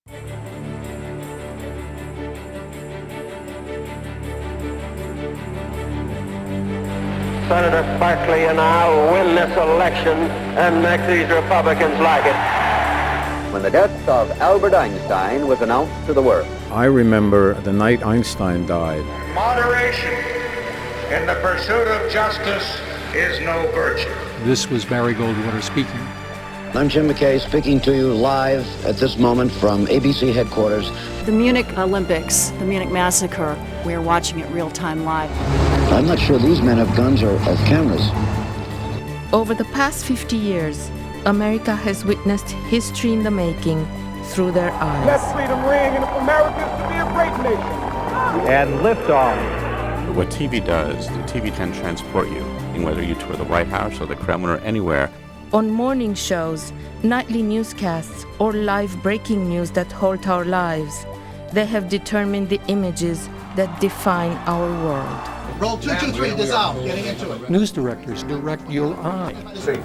Senator Barkley and I will win this election and make these Republicans like it. When the death of Albert Einstein was announced to the world. I remember the night Einstein died. Moderation in the pursuit of justice is no virtue. This was Barry Goldwater speaking. I'm Jim McKay speaking to you live at this moment from ABC headquarters. The Munich Olympics, the Munich massacre, we're watching it real-time live. I'm not sure these men have guns or cameras. Over the past 50 years, America has witnessed history in the making through their eyes. Let freedom ring, and if America is to be a great nation. And liftoff. What TV does, the TV can transport you, in whether you tour the White House or the Kremlin or anywhere. On morning shows, nightly newscasts, or live breaking news that halt our lives, they have determined the images that define our world. Roll 223, dissolve, getting into it. News directors direct your eye.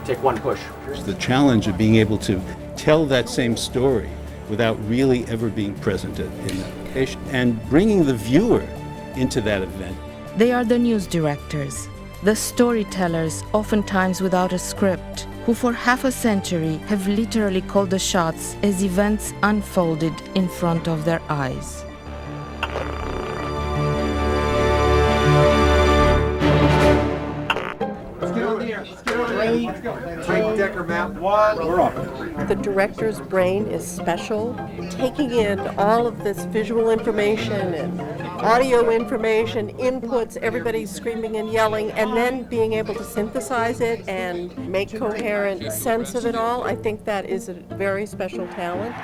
Take one push. The challenge of being able to tell that same story without really ever being present in that location and bringing the viewer into that event. They are the news directors, the storytellers, oftentimes without a script, who for half a century have literally called the shots as events unfolded in front of their eyes. The director's brain is special. Taking in all of this visual information and audio information, inputs, everybody's screaming and yelling, and then being able to synthesize it and make coherent sense of it all, I think that is a very special talent.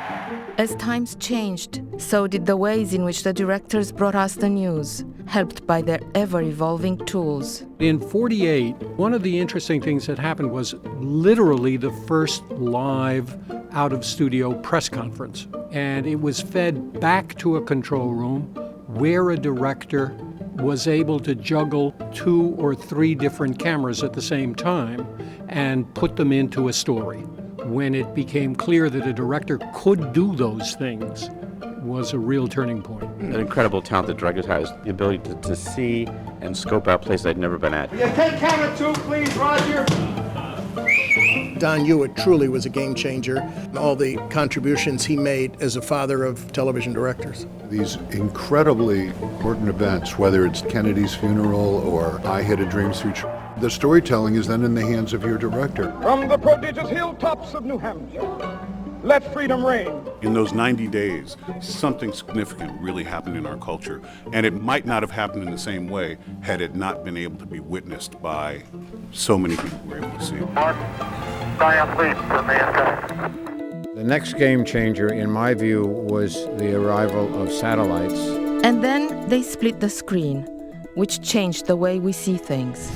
As times changed, so did the ways in which the directors brought us the news, helped by their ever-evolving tools. In '48, one of the interesting things that happened was literally the first live out-of-studio press conference. And it was fed back to a control room where a director was able to juggle 2 or 3 different cameras at the same time and put them into a story. When it became clear that a director could do those things was a real turning point. An incredible talent that directors has, the ability to see and scope out places they'd never been at. Yeah, take camera 2, please, Roger. Don Hewitt truly was a game changer. All the contributions he made as a father of television directors. These incredibly important events, whether it's Kennedy's funeral or I Had a Dream speech, the storytelling is then in the hands of your director. From the prodigious hilltops of New Hampshire, let freedom reign. In those 90 days, something significant really happened in our culture, and it might not have happened in the same way had it not been able to be witnessed by so many people who were able to see it. The next game changer, in my view, was the arrival of satellites. And then they split the screen, which changed the way we see things.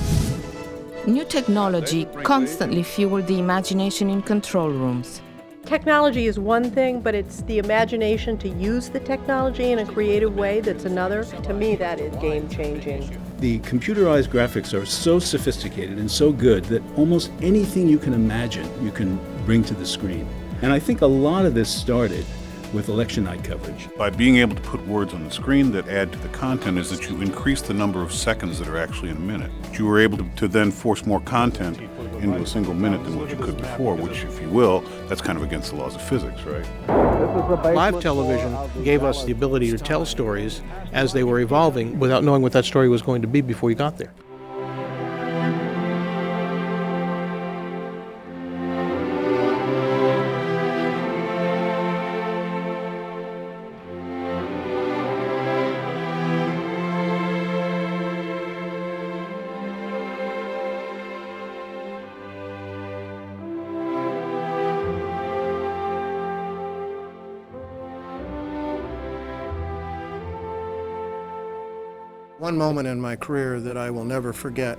New technology constantly fueled the imagination in control rooms. Technology is one thing, but it's the imagination to use the technology in a creative way that's another. To me, that is game-changing. The computerized graphics are so sophisticated and so good that almost anything you can imagine you can bring to the screen. And I think a lot of this started with election night coverage. By being able to put words on the screen that add to the content is that you increase the number of seconds that are actually in a minute. You were able to then force more content into a single minute than what you could before, which, if you will, that's kind of against the laws of physics, right? Live television gave us the ability to tell stories as they were evolving without knowing what that story was going to be before you got there. One moment in my career that I will never forget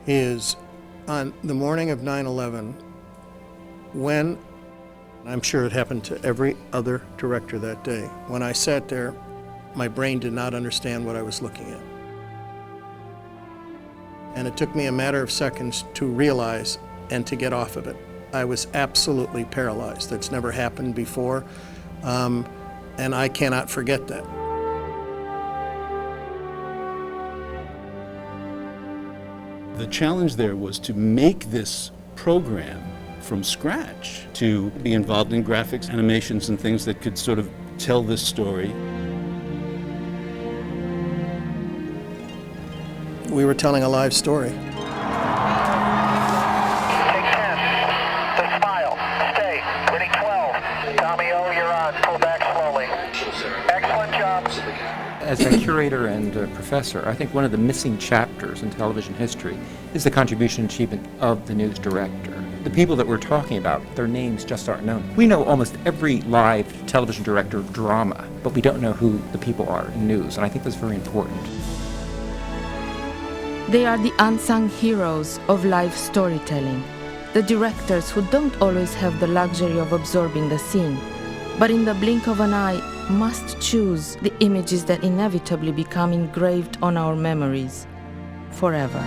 is on the morning of 9/11, when, I'm sure it happened to every other director that day, when I sat there, my brain did not understand what I was looking at. And it took me a matter of seconds to realize and to get off of it. I was absolutely paralyzed. That's never happened before. And I cannot forget that. The challenge there was to make this program from scratch, to be involved in graphics, animations, and things that could sort of tell this story. We were telling a live story. Take 10. The smile. Stay. Ready 12. Tommy O, you're on. Pull back slowly. Excellent job. As a curator and a professor, I think one of the missing chapters in television history is the contribution and achievement of the news director. The people that we're talking about, their names just aren't known. We know almost every live television director of drama, but we don't know who the people are in news, and I think that's very important. They are the unsung heroes of live storytelling, the directors who don't always have the luxury of absorbing the scene, but in the blink of an eye must choose the images that inevitably become engraved on our memories forever.